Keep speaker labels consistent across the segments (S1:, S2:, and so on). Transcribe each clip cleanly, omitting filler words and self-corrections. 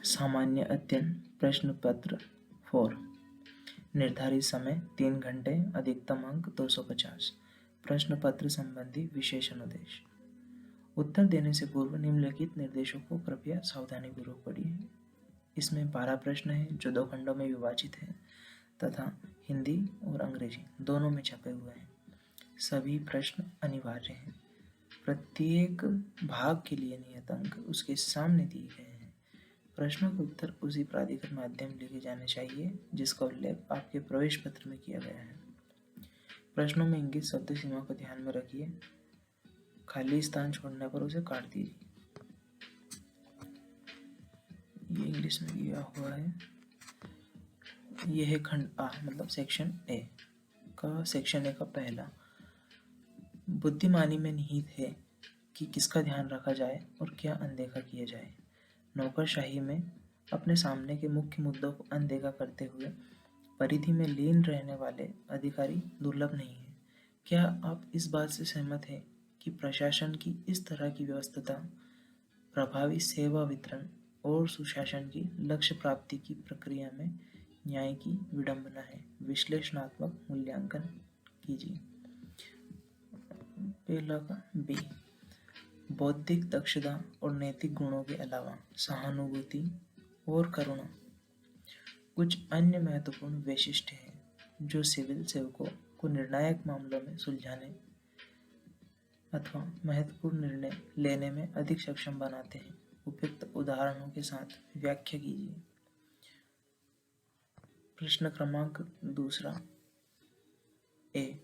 S1: सामान्य अध्ययन प्रश्न पत्र 4। निर्धारित समय 3 घंटे, अधिकतम अंक 250। प्रश्न पत्र संबंधी विशेष अनुदेश। उत्तर देने से पूर्व निम्नलिखित निर्देशों को कृपया सावधानीपूर्वक पढ़िए। इसमें 12 प्रश्न हैं जो 2 खंडों में विभाजित हैं तथा हिंदी और अंग्रेजी दोनों में छपे हुए हैं। सभी प्रश्न अनिवार्य हैं। प्रत्येक भाग के लिए नियत अंक उसके सामने दिए गए हैं। प्रश्नों के उत्तर उसी प्राधिकृत माध्यम लिखे जाने चाहिए जिसका उल्लेख आपके प्रवेश पत्र में किया गया है। प्रश्नों में इंगित शब्द सीमा को ध्यान में रखिए। खाली स्थान छोड़ने पर उसे काट दीजिए। ये इंग्लिश में दिया हुआ है। यह है खंड आ, मतलब सेक्शन ए का पहला। बुद्धिमानी में निहित है कि किसका ध्यान रखा जाए और क्या अनदेखा किया जाए। नौकरशाही में अपने सामने के मुख्य मुद्दों को अनदेखा करते हुए परिधि में लीन रहने वाले अधिकारी दुर्लभ नहीं है। क्या आप इस बात से सहमत हैं कि प्रशासन की इस तरह की व्यवस्था प्रभावी सेवा वितरण और सुशासन की लक्ष्य प्राप्ति की प्रक्रिया में न्याय की विडंबना है? विश्लेषणात्मक मूल्यांकन कीजिए। पहला का बी। बौद्धिक दक्षता और नैतिक गुणों के अलावा सहानुभूति और करुणा कुछ अन्य महत्वपूर्ण वैशिष्ट्य हैं जो सिविल सेवकों को निर्णायक मामलों में सुलझाने अथवा महत्वपूर्ण निर्णय लेने में अधिक सक्षम बनाते हैं। उपयुक्त उदाहरणों के साथ व्याख्या कीजिए। प्रश्न क्रमांक 2 ए।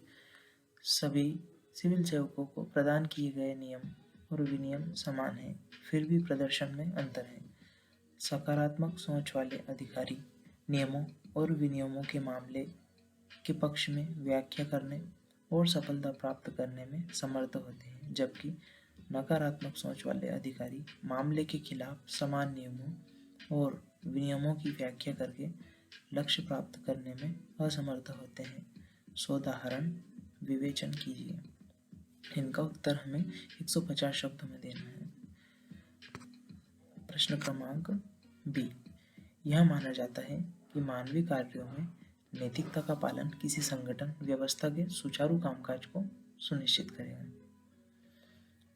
S1: सभी सिविल सेवकों को प्रदान किए गए नियम और विनियम समान हैं, फिर भी प्रदर्शन में अंतर है। सकारात्मक सोच वाले अधिकारी नियमों और विनियमों के मामले के पक्ष में व्याख्या करने और सफलता प्राप्त करने में समर्थ होते हैं, जबकि नकारात्मक सोच वाले अधिकारी मामले के खिलाफ समान नियमों और विनियमों की व्याख्या करके लक्ष्य प्राप्त करने में असमर्थ होते हैं। सोदाहरण विवेचन कीजिए। इनका उत्तर हमें 150 शब्दों में देना है। प्रश्न क्रमांक बी। यह माना जाता है कि मानवीय कार्यों में नैतिकता का पालन किसी संगठन व्यवस्था के सुचारू कामकाज को सुनिश्चित करेगा।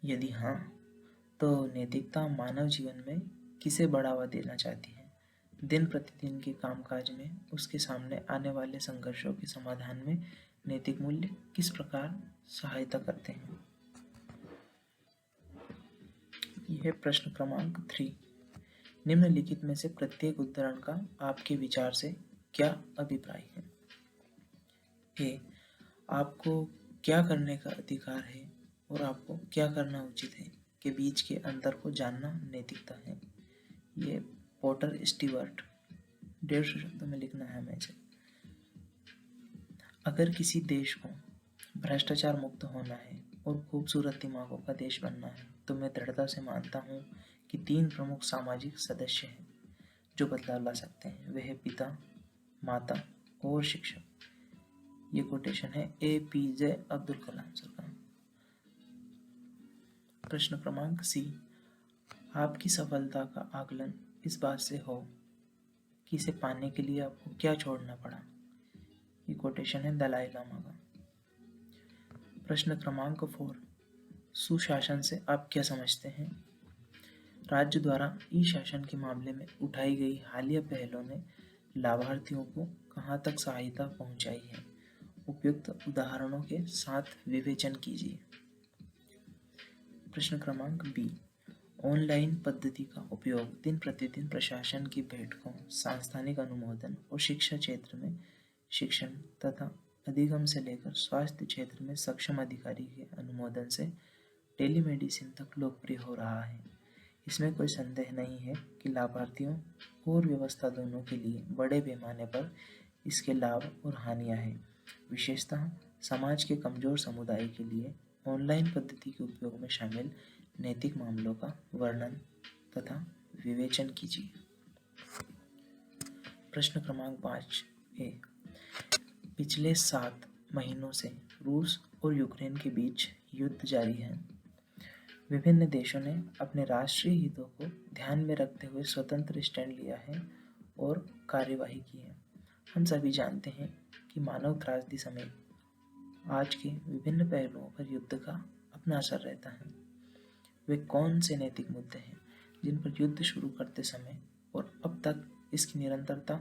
S1: यदि हाँ, तो नैतिकता मानव जीवन में किसे बढ़ावा देना चाहती है? दिन प्रतिदिन के कामकाज में उसके सामने आने वाले संघर्षों के समाधान में नैतिक मूल्य किस प्रकार सहायता करते हैं? यह प्रश्न क्रमांक 3। निम्नलिखित में से प्रत्येक उद्धरण का आपके विचार से क्या अभिप्राय है? ए। आपको क्या करने का अधिकार है और आपको क्या करना उचित है के बीच के अंतर को जानना नैतिकता है। ये पोटर स्टीवर्ट 150 शब्दों में लिखना है हमें। अगर किसी देश को भ्रष्टाचार मुक्त होना है और खूबसूरत दिमागों का देश बनना है तो मैं दृढ़ता से मानता हूँ कि 3 प्रमुख सामाजिक सदस्य हैं जो बदलाव ला सकते हैं। वे हैं पिता, माता और शिक्षक। ये कोटेशन है APJ अब्दुल कलाम सर का। प्रश्न क्रमांक सी। आपकी सफलता का आकलन इस बात से हो कि इसे पाने के लिए आपको क्या छोड़ना पड़ा। ये कोटेशन है दलाई लामा का। प्रश्न क्रमांक 4। सुशासन से आप क्या समझते हैं? राज्य द्वारा ई शासन के मामले में उठाई गई हालिया पहलों ने लाभार्थियों को कहां तक सहायता पहुंचाई है? उपयुक्त उदाहरणों के साथ विवेचन कीजिए। प्रश्न क्रमांक बी। ऑनलाइन पद्धति का उपयोग दिन प्रतिदिन प्रशासन की बैठकों, सांस्थानिक अनुमोदन और शिक्षा क्षेत्र में शिक्षण तथा अधिगम से लेकर स्वास्थ्य क्षेत्र में सक्षम अधिकारी के अनुमोदन से टेलीमेडिसिन तक लोकप्रिय हो रहा है। इसमें कोई संदेह नहीं है कि लाभार्थियों और व्यवस्था दोनों के लिए बड़े पैमाने पर इसके लाभ और हानियां हैं। विशेषतः समाज के कमजोर समुदाय के लिए ऑनलाइन पद्धति के उपयोग में शामिल नैतिक मामलों का वर्णन तथा विवेचन कीजिए। प्रश्न क्रमांक 5 ए। पिछले 7 महीनों से रूस और यूक्रेन के बीच युद्ध जारी है। विभिन्न देशों ने अपने राष्ट्रीय हितों को ध्यान में रखते हुए स्वतंत्र स्टैंड लिया है और कार्यवाही की है। हम सभी जानते हैं कि मानव त्रासदी समेत आज के विभिन्न पहलुओं पर युद्ध का अपना असर रहता है। वे कौन से नैतिक मुद्दे हैं जिन पर युद्ध शुरू करते समय और अब तक इसकी निरंतरता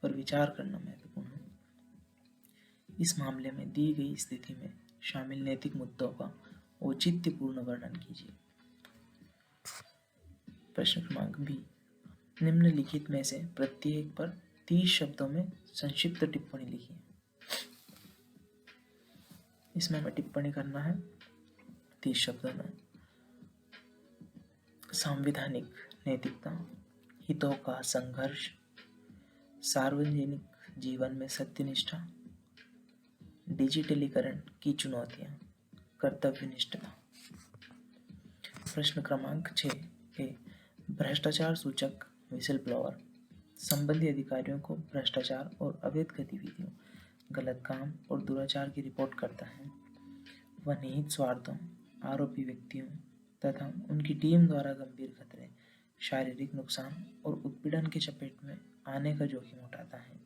S1: पर विचार करना महत्वपूर्ण है। इस मामले में दी गई स्थिति में शामिल नैतिक मुद्दों का औचित्यपूर्ण वर्णन कीजिए। प्रश्न क्रमांक बी, निम्नलिखित में से प्रत्येक पर 30 शब्दों में संक्षिप्त टिप्पणी लिखिए। इसमें हमें टिप्पणी करना है 30 शब्दों में। संवैधानिक नैतिकता, हितों का संघर्ष, सार्वजनिक जीवन में सत्यनिष्ठा, डिजिटलीकरण की चुनौतियां, कर्तव्यनिष्ठता। प्रश्न क्रमांक 6 ए, भ्रष्टाचार सूचक विसल ब्लोअर संबंधी अधिकारियों को भ्रष्टाचार और अवैध गतिविधियों, गलत काम और दुराचार की रिपोर्ट करता है। वह निहित स्वार्थों, आरोपी व्यक्तियों तथा उनकी टीम द्वारा गंभीर खतरे, शारीरिक नुकसान और उत्पीड़न के चपेट में आने का जोखिम उठाता है।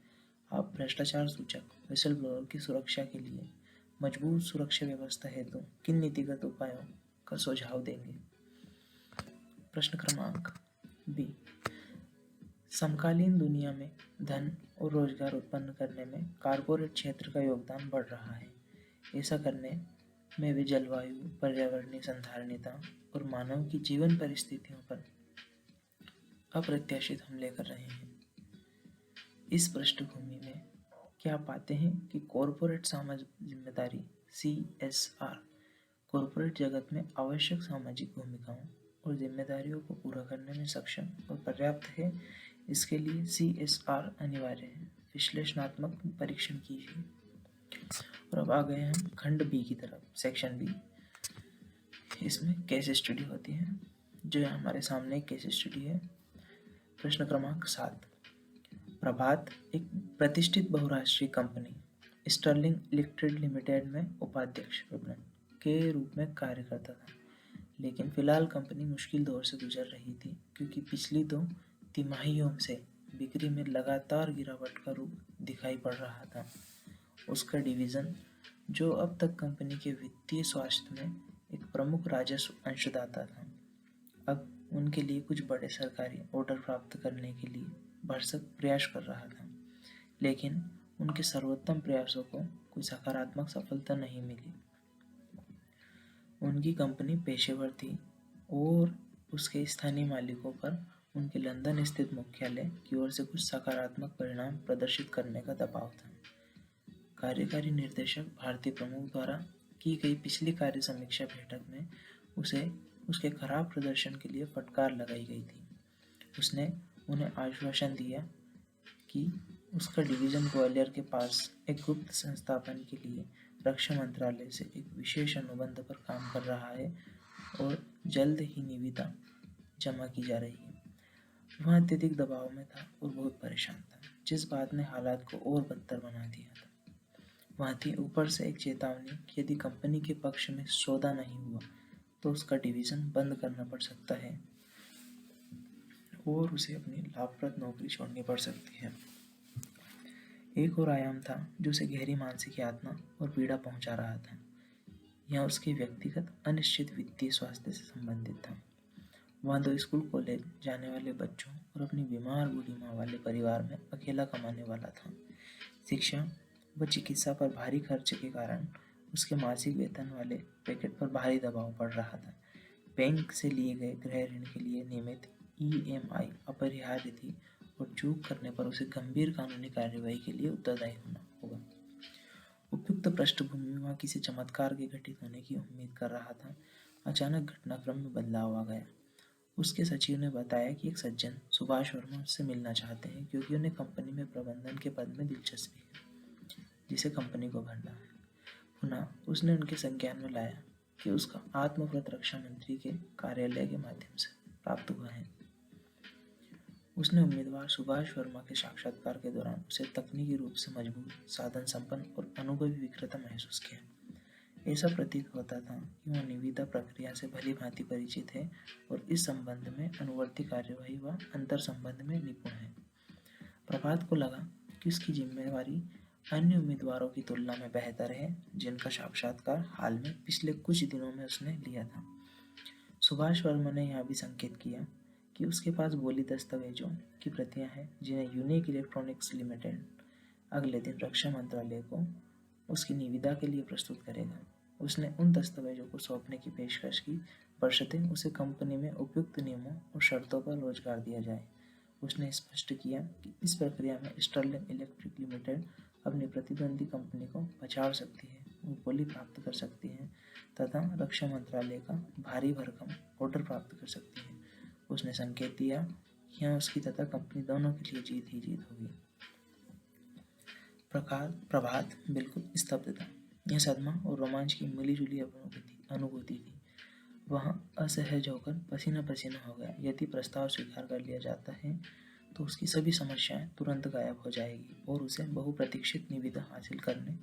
S1: आप भ्रष्टाचार सूचक विसल ब्लोअर की सुरक्षा के लिए मजबूत सुरक्षा व्यवस्था हेतु किन नीतिगत उपायों का सुझाव देंगे? प्रश्न क्रमांक बी, समकालीन दुनिया में धन और रोजगार उत्पन्न करने में कारपोरेट क्षेत्र का योगदान बढ़ रहा है। ऐसा करने में वे जलवायु, पर्यावरणीय संधारणीयता और मानव की जीवन परिस्थितियों पर अप्रत्याशित हमले कर रहे हैं। इस पृष्ठभूमि में क्या पाते हैं कि कॉरपोरेट सामाजिक जिम्मेदारी CSR कॉरपोरेट जगत में आवश्यक सामाजिक भूमिकाओं और जिम्मेदारियों को पूरा करने में सक्षम और पर्याप्त है। इसके लिए CSR अनिवार्य है। विश्लेषणात्मक परीक्षण कीजिए। और अब आ गए हम खंड बी की तरफ, सेक्शन बी। इसमें केस स्टडी होती है, जो हमारे सामने केस स्टडी है। प्रश्न क्रमांक 7, प्रभात एक प्रतिष्ठित बहुराष्ट्रीय कंपनी स्टर्लिंग इलेक्ट्रिक लिमिटेड में उपाध्यक्ष विपणन के रूप में कार्य करता था, लेकिन फिलहाल कंपनी मुश्किल दौर से गुजर रही थी क्योंकि पिछली 2 तिमाहियों से बिक्री में लगातार गिरावट का रूप दिखाई पड़ रहा था। उसका डिवीज़न, जो अब तक कंपनी के वित्तीय स्वास्थ्य में एक प्रमुख राजस्व अंशदाता था, अब उनके लिए कुछ बड़े सरकारी ऑर्डर प्राप्त करने के लिए भरसक प्रयास कर रहा था, लेकिन उनके सर्वोत्तम प्रयासों को कोई सकारात्मक सफलता नहीं मिली। उनकी कंपनी पेशेवर थी और उसके स्थानीय मालिकों पर उनके लंदन स्थित मुख्यालय की ओर से कुछ सकारात्मक परिणाम प्रदर्शित करने का दबाव था। कार्यकारी निर्देशक भारतीय प्रमुख द्वारा की गई पिछली कार्य समीक्षा बैठक में उसे उसके खराब प्रदर्शन के लिए फटकार लगाई गई थी। उसने उन्हें आश्वासन दिया कि उसका डिवीज़न ग्वालियर के पास एक गुप्त संस्थापन के लिए रक्षा मंत्रालय से एक विशेष अनुबंध पर काम कर रहा है और जल्द ही निविदा जमा की जा रही है। वह अत्यधिक दबाव में था और बहुत परेशान था, जिस बात ने हालात को और बदतर बना दिया था। वहाँ थी ऊपर से एक चेतावनी कि यदि कंपनी के पक्ष में सौदा नहीं हुआ तो उसका डिवीज़न बंद करना पड़ सकता है और उसे अपनी लाभप्रद नौकरी छोड़नी पड़ सकती है। एक और आयाम था जो उसे गहरी मानसिक यातना और पीड़ा पहुंचा रहा था। यह उसके व्यक्तिगत अनिश्चित वित्तीय स्वास्थ्य से संबंधित था। वह 2 स्कूल कॉलेज जाने वाले बच्चों और अपनी बीमार बूढ़ी माँ वाले परिवार में अकेला कमाने वाला था। शिक्षा व चिकित्सा पर भारी खर्च के कारण उसके मासिक वेतन वाले पैकेट पर भारी दबाव पड़ रहा था। बैंक से लिए गए गृह ऋण के लिए नियमित EMI अपरिहार्य थी और चूक करने पर उसे गंभीर कानूनी कार्यवाही के लिए उत्तरदायी होना होगा। उपयुक्त पृष्ठभूमि में वह किसी चमत्कार के घटित होने की उम्मीद कर रहा था। अचानक घटनाक्रम में बदलाव आ गया। उसके सचिव ने बताया कि एक सज्जन सुभाष वर्मा उससे मिलना चाहते हैं क्योंकि उन्हें कंपनी में प्रबंधन के पद में दिलचस्पी है, जिसे कंपनी को भरना है। पुनः उसने उनके संज्ञान में लाया कि उसका आत्मव्रत रक्षा मंत्री के कार्यालय के माध्यम से प्राप्त हुआ है। उसने उम्मीदवार सुभाष वर्मा के साक्षात्कार के दौरान उसे तकनीकी रूप से मजबूत, साधन संपन्न और अनुभवी विक्रेता महसूस किया। ऐसा प्रतीत होता था कि वह निविदा प्रक्रिया से भली भांति परिचित है और इस संबंध में अनुवर्ती कार्यवाही व अंतर संबंध में निपुण है। प्रभात को लगा कि उसकी जिम्मेवारी अन्य उम्मीदवारों की तुलना में बेहतर है, जिनका साक्षात्कार हाल में पिछले कुछ दिनों में उसने लिया था। सुभाष वर्मा ने यह भी संकेत किया कि उसके पास बोली दस्तावेजों की प्रतियां हैं, जिन्हें यूनिक इलेक्ट्रॉनिक्स लिमिटेड अगले दिन रक्षा मंत्रालय को उसकी निविदा के लिए प्रस्तुत करेगा। उसने उन दस्तावेजों को सौंपने की पेशकश की, बशर्ते उसे कंपनी में उपयुक्त नियमों और शर्तों पर रोजगार दिया जाए। उसने स्पष्ट किया कि इस प्रक्रिया में स्टर्लिंग इलेक्ट्रिक लिमिटेड अपनी प्रतिद्वंदी कंपनी को बचा सकती है, वो बोली प्राप्त कर सकती है तथा रक्षा मंत्रालय का भारी भरकम ऑर्डर प्राप्त कर सकती है। उसने संकेत दिया कि यह उसकी तथा कंपनी दोनों के लिए जीत ही जीत होगी। प्रभात बिल्कुल स्तब्ध था। यह सदमा और रोमांच की मिलीजुली अनुभूति थी। वह असहज होकर पसीना पसीना हो गया। यदि प्रस्ताव स्वीकार कर लिया जाता है तो उसकी सभी समस्याएं तुरंत गायब हो जाएगी और उसे बहुप्रतीक्षित निविदा हासिल करने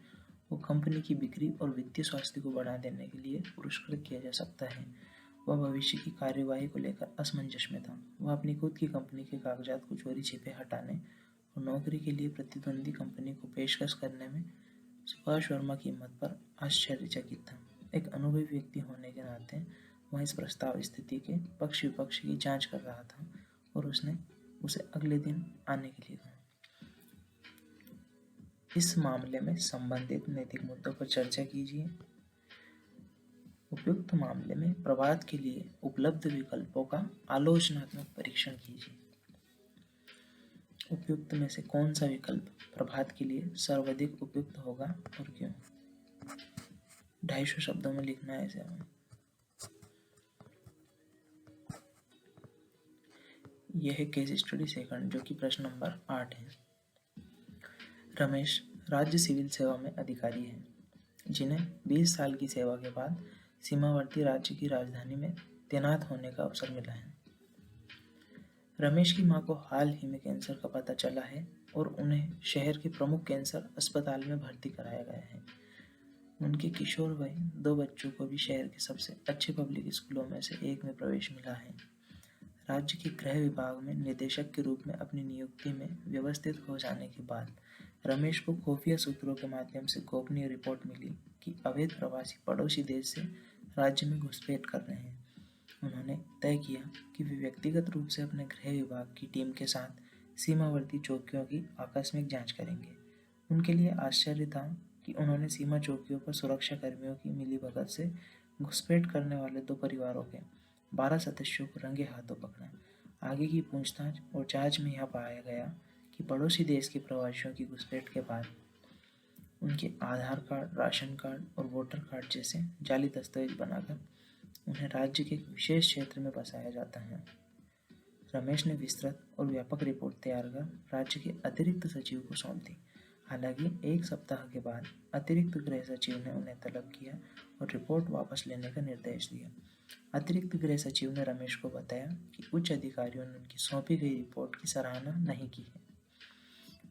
S1: और कंपनी की बिक्री और वित्तीय स्वास्थ्य को बढ़ा देने के लिए पुरस्कृत किया जा सकता है। वह भविष्य की कार्यवाही को लेकर असमंजस में था। वह अपनी खुद की कंपनी के कागजात को चोरी छिपे हटाने और नौकरी के लिए प्रतिद्वंदी कंपनी को पेशकश करने में सुभाष वर्मा की हिम्मत पर आश्चर्यचकित था। एक अनुभवी व्यक्ति होने के नाते वह इस प्रस्ताव स्थिति के पक्ष विपक्ष की जांच कर रहा था और उसने उसे अगले दिन आने के लिए कहा। इस मामले में संबंधित नैतिक मुद्दों पर चर्चा कीजिए। उपयुक्त मामले में प्रभात के लिए उपलब्ध विकल्पों का आलोचनात्मक परीक्षण कीजिए। उपयुक्त में से कौन सा विकल्प प्रभात के लिए सर्वाधिक उपयुक्त होगा और क्यों? 250 शब्दों में लिखना है इसे हमें। यह है केस स्टडी सेकंड, जो कि प्रश्न नंबर 8 है। रमेश राज्य सिविल सेवा में अधिकारी है, जिन्हें 20 साल की सेवा के बाद सीमावर्ती राज्य की राजधानी में तैनात होने का अवसर मिला है। रमेश की मां को हाल ही में कैंसर का पता चला है और उन्हें शहर के प्रमुख कैंसर अस्पताल में भर्ती कराया गया है। उनके किशोर वय 2 बच्चों को भी शहर के सबसे अच्छे पब्लिक स्कूलों में से एक में प्रवेश मिला है। राज्य के गृह विभाग में निदेशक के रूप में अपनी नियुक्ति में व्यवस्थित हो जाने के बाद रमेश को खुफिया सूत्रों के माध्यम से गोपनीय रिपोर्ट मिली कि अवैध प्रवासी पड़ोसी देश से राज्य में घुसपैठ कर रहे हैं। उन्होंने तय किया कि वे व्यक्तिगत रूप से अपने गृह विभाग की टीम के साथ सीमावर्ती चौकियों की आकस्मिक जांच करेंगे। उनके लिए आश्चर्य था कि उन्होंने सीमा चौकियों पर सुरक्षा कर्मियों की मिलीभगत से घुसपैठ करने वाले 2 परिवारों के 12 सदस्यों को रंगे हाथों पकड़ा। आगे की पूछताछ और जांच में यह पाया गया कि पड़ोसी देश के प्रवासियों की घुसपैठ के बाद उनके आधार कार्ड, राशन कार्ड और वोटर कार्ड जैसे जाली दस्तावेज बनाकर उन्हें राज्य के एक विशेष क्षेत्र में बसाया जाता है। रमेश ने विस्तृत और व्यापक रिपोर्ट तैयार कर राज्य के अतिरिक्त सचिव को सौंप दी। हालांकि 1 सप्ताह के बाद अतिरिक्त गृह सचिव ने उन्हें तलब किया और रिपोर्ट वापस लेने का निर्देश दिया। अतिरिक्त गृह सचिव ने रमेश को बताया कि उच्च अधिकारियों ने उनकी सौंपी गई रिपोर्ट की सराहना नहीं की है।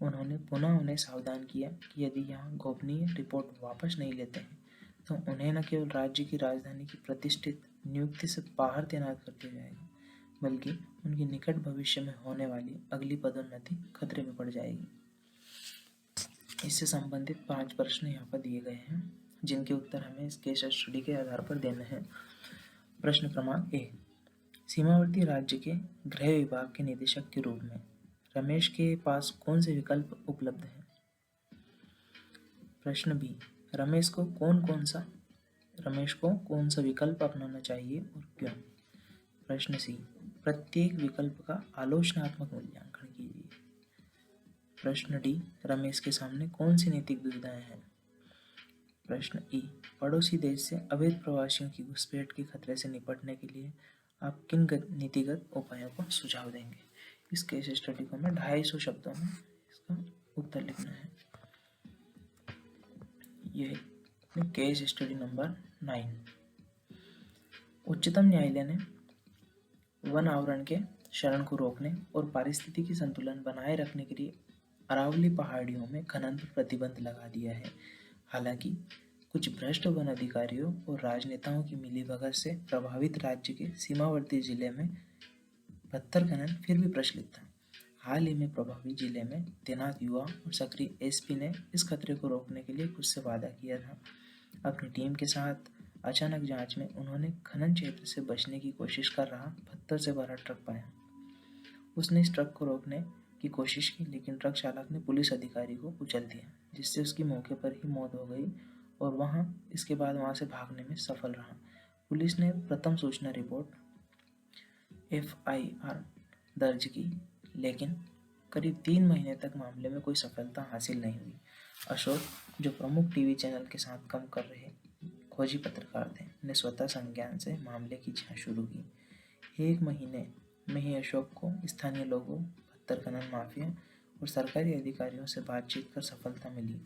S1: उन्होंने पुनः उन्हें सावधान किया कि यदि यहाँ गोपनीय रिपोर्ट वापस नहीं लेते हैं तो उन्हें न केवल राज्य की राजधानी की प्रतिष्ठित नियुक्ति से बाहर तैनात कर दिया जाएगा, बल्कि उनकी निकट भविष्य में होने वाली अगली पदोन्नति खतरे में पड़ जाएगी। इससे संबंधित 5 प्रश्न यहाँ पर दिए गए हैं, जिनके उत्तर हमें इस केस स्टडी के आधार पर देने हैं। प्रश्न क्रमांक ए, सीमावर्ती राज्य के गृह विभाग के निदेशक के रूप में रमेश के पास कौन से विकल्प उपलब्ध हैं? प्रश्न बी, रमेश को कौन सा विकल्प अपनाना चाहिए और क्यों? प्रश्न सी, प्रत्येक विकल्प का आलोचनात्मक मूल्यांकन कीजिए। प्रश्न डी, रमेश के सामने कौन सी नैतिक दुविधाएं हैं? प्रश्न ई, पड़ोसी देश से अवैध प्रवासियों की घुसपैठ के खतरे से निपटने के लिए आप किन नीतिगत उपायों को सुझाव देंगे? इस केस स्टडी को हमें 250 शब्दों में इसका उत्तर लिखना है। यह केस स्टडी नंबर 9। उच्चतम न्यायालय ने वन आवरण के क्षरण को रोकने और पारिस्थितिकी संतुलन बनाए रखने के लिए अरावली पहाड़ियों में खनन पर प्रतिबंध लगा दिया है। हालांकि कुछ भ्रष्ट वन अधिकारियों और राजनेताओं की मिलीभगत से प्रभावित राज्य के सीमावर्ती जिले में पत्थर खनन फिर भी प्रचलित था। हाल ही में प्रभावित जिले में तैनात युवा और सक्रिय एसपी ने इस खतरे को रोकने के लिए खुद से वादा किया था। अपनी टीम के साथ अचानक जांच में उन्होंने खनन क्षेत्र से बचने की कोशिश कर रहा पत्थर से भरा ट्रक पाया। उसने इस ट्रक को रोकने की कोशिश की, लेकिन ट्रक चालक ने पुलिस अधिकारी को कुचल दिया, जिससे उसकी मौके पर ही मौत हो गई और इसके बाद वहां से भागने में सफल रहा। पुलिस ने प्रथम सूचना रिपोर्ट FIR दर्ज की, लेकिन करीब 3 महीने तक मामले में कोई सफलता हासिल नहीं हुई। अशोक, जो प्रमुख टीवी चैनल के साथ काम कर रहे खोजी पत्रकार थे, ने स्वतः संज्ञान से मामले की जांच शुरू की। 1 महीने में ही अशोक को स्थानीय लोगों, पत्थर खनन माफिया और सरकारी अधिकारियों से बातचीत कर सफलता मिली।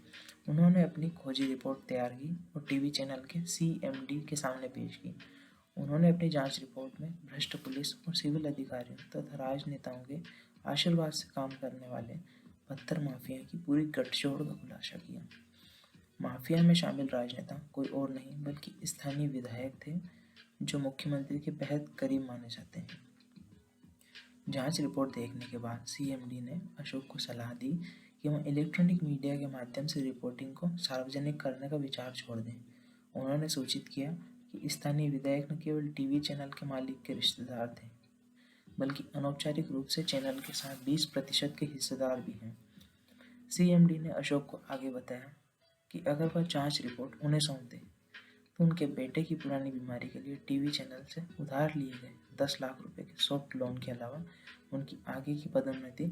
S1: उन्होंने अपनी खोजी रिपोर्ट तैयार की और टीवी चैनल के CMD के सामने पेश की। उन्होंने अपनी जांच रिपोर्ट में भ्रष्ट पुलिस और सिविल अधिकारियों तथा राजनेताओं के आशीर्वाद से काम करने वाले पत्थर माफिया की पूरी गठजोड़ का खुलासा किया। माफिया में शामिल राजनेता कोई और नहीं बल्कि स्थानीय विधायक थे, जो मुख्यमंत्री के बेहद करीब माने जाते हैं। जांच रिपोर्ट देखने के बाद CMD ने अशोक को सलाह दी कि वह इलेक्ट्रॉनिक मीडिया के माध्यम से रिपोर्टिंग को सार्वजनिक करने का विचार छोड़ दें। उन्होंने सूचित किया कि स्थानीय विधायक न केवल टीवी चैनल के मालिक के रिश्तेदार थे, बल्कि अनौपचारिक रूप से चैनल के साथ 20% के हिस्सेदार भी हैं। CMD ने अशोक को आगे बताया कि अगर वह जांच रिपोर्ट उन्हें सौंप दे तो उनके बेटे की पुरानी बीमारी के लिए टीवी चैनल से उधार लिए गए 10 लाख रुपए के सॉफ्ट लोन के अलावा उनकी आगे की पदोन्नति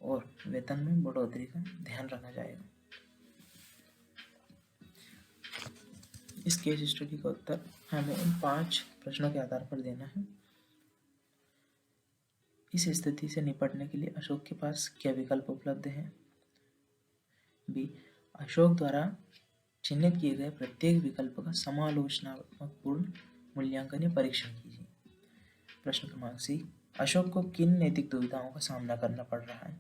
S1: और वेतन में बढ़ोतरी का ध्यान रखा जाएगा। इस केस स्टडी का उत्तर हमें इन 5 प्रश्नों के आधार पर देना है। इस स्थिति से निपटने के लिए अशोक के पास क्या विकल्प उपलब्ध हैं? B. अशोक द्वारा चिन्हित किए गए प्रत्येक विकल्प का समालोचनात्मक मूल्यांकन या परीक्षण कीजिए। प्रश्न क्रमांक C. अशोक को किन नैतिक दुविधाओं का सामना करना पड़ रहा है?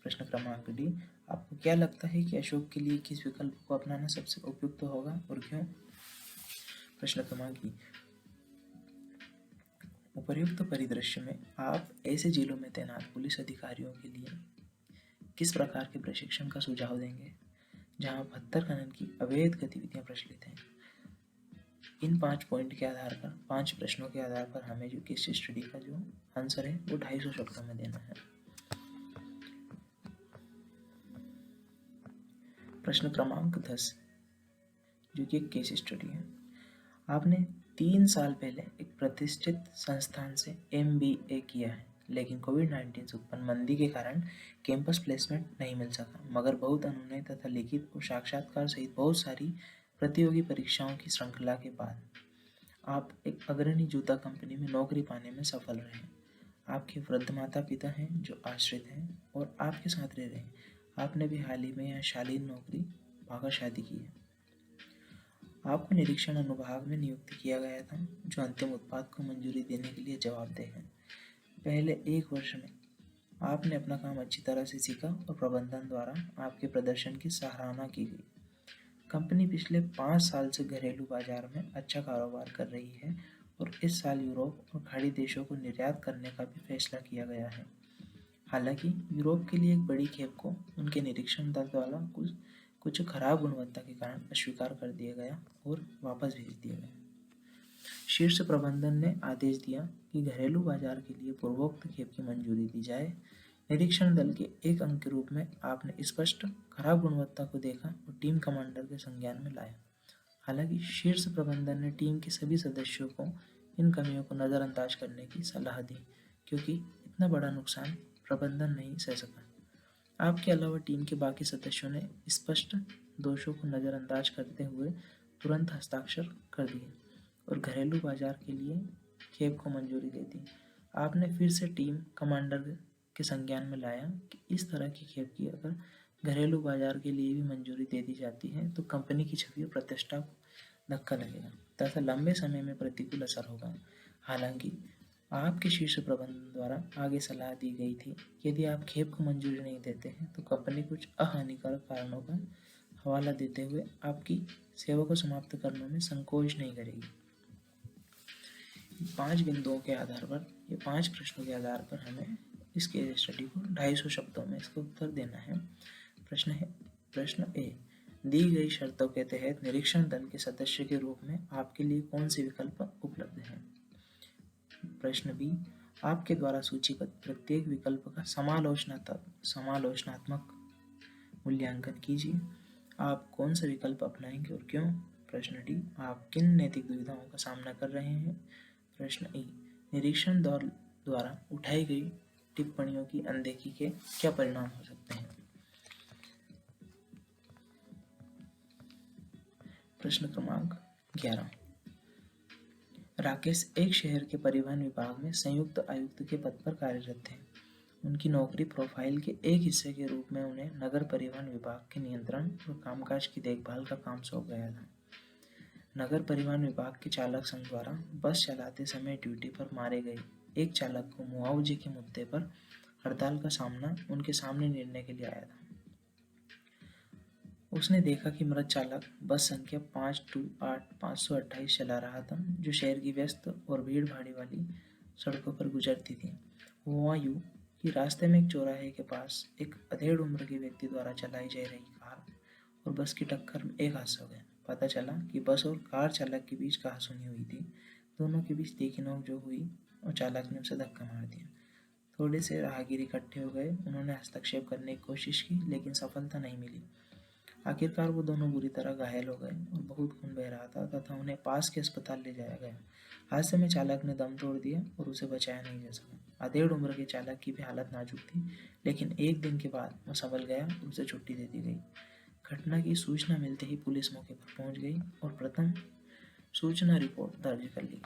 S1: प्रश्न क्रमांक D. आपको क्या लगता है कि अशोक के लिए किस विकल्प को अपनाना सबसे उपयुक्त होगा और क्यों? प्रश्न क्रमांक E. उपर्युक्त परिदृश्य में आप ऐसे जिलों में तैनात पुलिस अधिकारियों के लिए किस प्रकार के प्रशिक्षण का सुझाव देंगे जहां पत्थर खनन की अवैध गतिविधियां प्रचलित हैं? इन 5 पॉइंट के आधार पर, 5 प्रश्नों के आधार पर हमें जो केस स्टडी का जो आंसर है वो 250 शब्दों में देना है। प्रश्न क्रमांक 10, जो कि एक केस स्टडी है। आपने 3 साल पहले एक प्रतिष्ठित संस्थान से MBA किया है, लेकिन कोविड-19 से उत्पन्न मंदी के कारण कैंपस प्लेसमेंट नहीं मिल सका, मगर बहुत अनुनय तथा लिखित और साक्षात्कार सहित बहुत सारी प्रतियोगी परीक्षाओं की श्रृंखला के बाद आप एक अग्रणी जूता कंपनी में नौकरी पाने में सफल रहे। आपके वृद्ध माता पिता हैं जो आश्रित हैं और आपके साथ रह रहे हैं। आपने भी हाल ही में यह शालीन नौकरी पाकर शादी की है। आपको निरीक्षण अनुभाग में नियुक्त किया गया था, जो अंतिम उत्पाद को मंजूरी देने के लिए जवाबदेह है। पहले 1 वर्ष में आपने अपना काम अच्छी तरह से सीखा और प्रबंधन द्वारा आपके प्रदर्शन की सराहना की गई। कंपनी पिछले 5 साल से घरेलू बाजार में अच्छा कारोबार कर रही है और इस साल यूरोप और खाड़ी देशों को निर्यात करने का भी फैसला किया गया है। हालांकि यूरोप के लिए एक बड़ी खेप को उनके निरीक्षण दल द्वारा कुछ खराब गुणवत्ता के कारण अस्वीकार कर दिया गया और वापस भेज दिया गया। शीर्ष प्रबंधन ने आदेश दिया कि घरेलू बाजार के लिए पूर्वोक्त खेप की मंजूरी दी जाए। निरीक्षण दल के एक अंक के रूप में आपने स्पष्ट खराब गुणवत्ता को देखा और टीम कमांडर के संज्ञान में लाया। हालांकि शीर्ष प्रबंधन ने टीम के सभी सदस्यों को इन कमियों को नज़रअंदाज करने की सलाह दी, क्योंकि इतना बड़ा नुकसान प्रबंधन नहीं सह सका। आपके अलावा टीम के बाकी सदस्यों ने स्पष्ट दोषों को नज़रअंदाज करते हुए तुरंत हस्ताक्षर कर दिए और घरेलू बाजार के लिए खेप को मंजूरी दे दी। आपने फिर से टीम कमांडर के संज्ञान में लाया कि इस तरह की खेप की अगर घरेलू बाजार के लिए भी मंजूरी दे दी जाती है तो कंपनी की छवि और प्रतिष्ठा को धक्का लगेगा तथा लंबे समय में प्रतिकूल असर होगा। हालांकि आपके शीर्ष प्रबंधन द्वारा आगे सलाह दी गई थी कि यदि आप खेप को मंजूरी नहीं देते हैं तो कंपनी कुछ अहानिकारक कारणों का हवाला देते हुए आपकी सेवा को समाप्त करने में संकोच नहीं करेगी। 5 बिंदुओं के आधार पर, ये 5 प्रश्नों के आधार पर हमें इस केस स्टडी को 250 शब्दों में इसका उत्तर देना है। प्रश्न ए, दी गई शर्तों के तहत निरीक्षण दल के सदस्य के रूप में आपके लिए कौन से विकल्प उपलब्ध हैं। प्रश्न बी, आपके द्वारा सूचीबद्ध प्रत्येक विकल्प का समालोचनात्मक मूल्यांकन कीजिए। आप कौन सा विकल्प अपनाएंगे और क्यों। प्रश्न डी, आप किन नैतिक दुविधाओं का सामना कर रहे हैं। प्रश्न ई, निरीक्षण दल द्वारा उठाई गई टिप्पणियों की अनदेखी के क्या परिणाम हो सकते हैं। प्रश्न क्रमांक 11, राकेश एक शहर के परिवहन विभाग में संयुक्त आयुक्त के पद पर कार्यरत थे। उनकी नौकरी प्रोफाइल के एक हिस्से के रूप में उन्हें नगर परिवहन विभाग के नियंत्रण और कामकाज की देखभाल का काम सौंप गया था। नगर परिवहन विभाग के चालक संघ द्वारा बस चलाते समय ड्यूटी पर मारे गए एक चालक को मुआवजे के मुद्दे पर हड़ताल का सामना उनके सामने निर्णय के लिए आया था। उसने देखा कि मृत चालक बस संख्या 528 चला रहा था, जो शहर की व्यस्त और भीड़ भाड़ी वाली सड़कों पर गुजरती थी। हुआ यूं कि रास्ते में एक चौराहे के पास एक अधेड़ उम्र के व्यक्ति द्वारा चलाई जा रही कार और बस की टक्कर में एक हादसा हो गया। पता चला कि बस और कार चालक के बीच कहासुनी हुई थी। दोनों के बीच तीखी नोक-झोंक हुई और चालक ने उसे धक्का मार दिया। थोड़े से राहगीर इकट्ठे हो गए। उन्होंने हस्तक्षेप करने की कोशिश की, लेकिन सफलता नहीं मिली। आखिरकार वो दोनों बुरी तरह घायल हो गए और बहुत खून बह रहा था तथा उन्हें पास के अस्पताल ले जाया गया। हादसे में चालक ने दम तोड़ दिया और उसे बचाया नहीं जा सका। अधेड़ उम्र के चालक की भी हालत नाजुक थी, लेकिन एक दिन के बाद वो संभल गया और उसे छुट्टी दे दी गई। घटना की सूचना मिलते ही पुलिस मौके पर पहुंच गई और प्रथम सूचना रिपोर्ट दर्ज कर ली।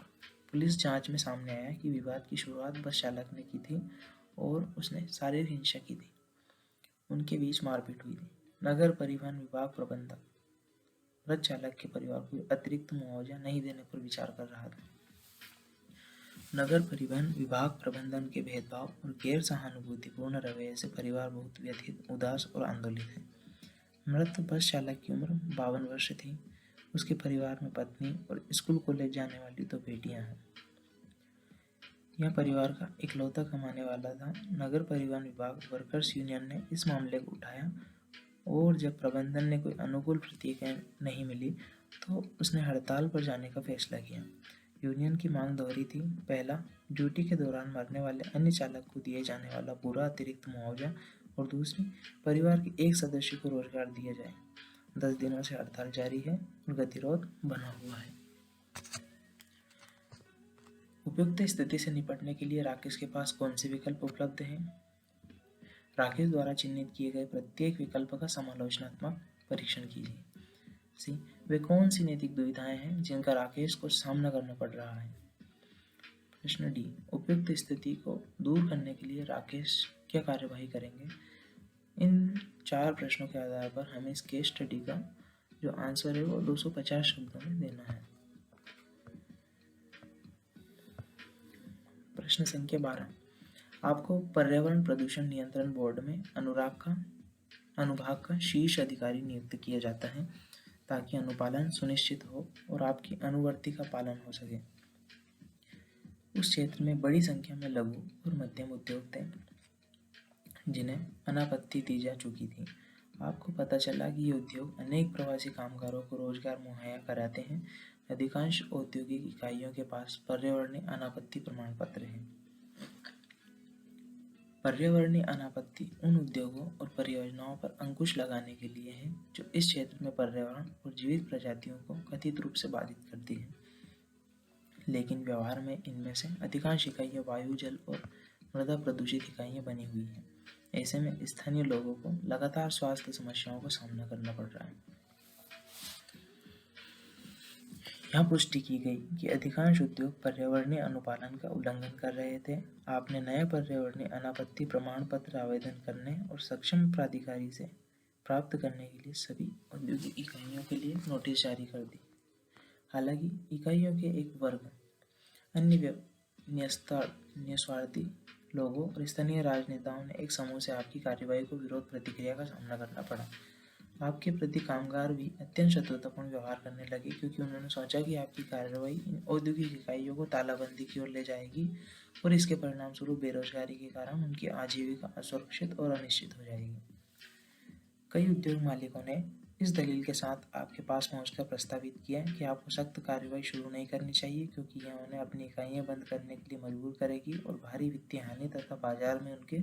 S1: पुलिस जांच में सामने आया कि विवाद की शुरुआत बस चालक ने की थी और उसने शारीरिक हिंसा की थी। उनके बीच मारपीट हुई थी। नगर परिवहन विभाग प्रबंधक मृत चालक के परिवार को अतिरिक्त मुआवजा नहीं देने पर विचार कर रहा था। नगर परिवहन विभाग प्रबंधन के भेदभाव और गैर सहानुभूतिपूर्ण रवैये से परिवार बहुत व्यथित, उदास और आंदोलित है। मृत बस चालक की उम्र 52 वर्ष थी। उसके परिवार में पत्नी और स्कूल कॉलेज जाने वाली 2 बेटियां हैं। यह परिवार का इकलौता कमाने वाला था। नगर परिवहन विभाग वर्कर्स यूनियन ने इस मामले को उठाया और जब प्रबंधन ने कोई अनुकूल प्रतिक्रिया नहीं मिली तो उसने हड़ताल पर जाने का फैसला किया। यूनियन की मांग दोहरी थी। पहला, ड्यूटी के दौरान मरने वाले अन्य चालक को दिए जाने वाला पूरा अतिरिक्त मुआवजा और दूसरी, परिवार के एक सदस्य को रोजगार दिया जाए। 10 दिनों से हड़ताल जारी है और गतिरोध बना हुआ है। उपयुक्त स्थिति से निपटने के लिए राकेश के पास कौन से विकल्प उपलब्ध हैं। राकेश द्वारा चिन्हित किए गए प्रत्येक विकल्प का समालोचनात्मक परीक्षण कीजिए। सी, वे कौन सी नैतिक दुविधाएं हैं जिनका राकेश को सामना करना पड़ रहा है। प्रश्न डी, उपयुक्त स्थिति को दूर करने के लिए राकेश क्या कार्यवाही करेंगे। इन 4 प्रश्नों के आधार पर हमें इस केस स्टडी का जो आंसर है वो 250 शब्दों में देना है। प्रश्न संख्या 12, आपको पर्यावरण प्रदूषण नियंत्रण बोर्ड में अनुभाग का शीर्ष अधिकारी नियुक्त किया जाता है ताकि अनुपालन सुनिश्चित हो और आपकी अनुवर्ती का पालन हो सके। उस क्षेत्र में बड़ी संख्या में लघु और मध्यम उद्योग थे जिन्हें अनापत्ति दी जा चुकी थी। आपको पता चला कि ये उद्योग अनेक प्रवासी कामगारों को रोजगार मुहैया कराते हैं। अधिकांश औद्योगिक इकाइयों के पास पर्यावरणीय अनापत्ति प्रमाण पत्र है। पर्यावरणीय अनापत्ति उन उद्योगों और परियोजनाओं पर अंकुश लगाने के लिए है जो इस क्षेत्र में पर्यावरण और जीवित प्रजातियों को कथित रूप से बाधित करती है, लेकिन व्यवहार में इनमें से अधिकांश इकाइयां वायु, जल और मृदा प्रदूषित इकाइयां बनी हुई हैं। ऐसे में स्थानीय लोगों को लगातार स्वास्थ्य समस्याओं का सामना करना पड़ रहा है। यहाँ पुष्टि की गई कि अधिकांश उद्योग पर्यावरणीय अनुपालन का उल्लंघन कर रहे थे। आपने नया पर्यावरणीय अनापत्ति प्रमाण पत्र आवेदन करने और सक्षम प्राधिकारी से प्राप्त करने के लिए सभी औद्योगिक इकाइयों के लिए नोटिस जारी कर दी। हालांकि इकाइयों के एक वर्ग अन्य निस्वार्थी लोगों और स्थानीय राजनेताओं ने एक समूह से आपकी कार्रवाई को विरोध प्रतिक्रिया का सामना करना पड़ा। आपके प्रति कामगार भी अत्यंत शत्रुतापूर्ण व्यवहार करने लगे, क्योंकि उन्होंने सोचा कि आपकी कार्रवाई इन औद्योगिक इकाइयों को तालाबंदी की ओर ले जाएगी और इसके परिणामस्वरूप बेरोजगारी के कारण उनकी आजीविका असुरक्षित और अनिश्चित हो जाएगी। कई उद्योग मालिकों ने इस दलील के साथ आपके पास पहुंचकर प्रस्तावित किया कि आपको सख्त कार्रवाई शुरू नहीं करनी चाहिए, क्योंकि यह उन्हें अपनी इकाइयां बंद करने के लिए मजबूर करेगी और भारी वित्तीय हानि तथा बाजार में उनके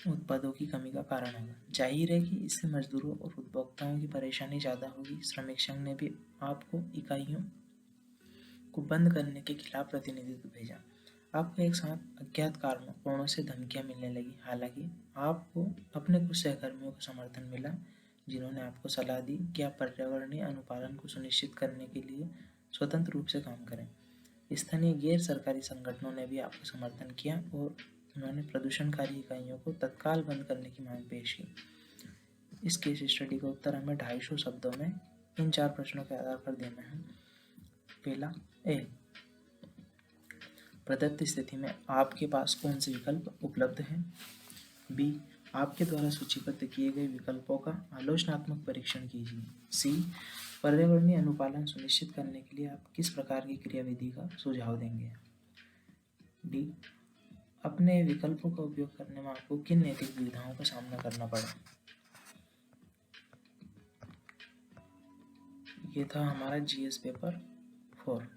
S1: उत्पादों की कमी का कारण होगा। जाहिर है कि इससे मजदूरों और उपभोक्ताओं की परेशानी ज़्यादा होगी। श्रमिक संघ ने भी आपको इकाइयों को बंद करने के खिलाफ प्रतिनिधित्व भेजा। आपको एक साथ अज्ञात कारणों से धमकियां मिलने लगी। हालांकि आपको अपने कुछ सहकर्मियों का समर्थन मिला, जिन्होंने आपको सलाह दी कि आप पर्यावरणीय अनुपालन को सुनिश्चित करने के लिए स्वतंत्र रूप से काम करें। स्थानीय गैर सरकारी संगठनों ने भी आपका समर्थन किया और उन्होंने प्रदूषणकारी इकाइयों को तत्काल बंद करने की मांग पेश की। इस केस स्टडी का उत्तर हमें 250 शब्दों में इन 4 प्रश्नों के आधार पर देना है। पहला, ए, प्रदत्त स्थिति में आपके पास कौन से विकल्प उपलब्ध हैं? बी, आपके द्वारा सूचीबद्ध किए गए विकल्पों का आलोचनात्मक परीक्षण कीजिए। सी, पर्यावरणीय अनुपालन सुनिश्चित करने के लिए आप किस प्रकार की क्रियाविधि का सुझाव देंगे? डी, अपने विकल्पों का उपयोग करने में आपको किन नैतिक दुविधाओं का सामना करना पड़ा? ये था हमारा जीएस पेपर 4।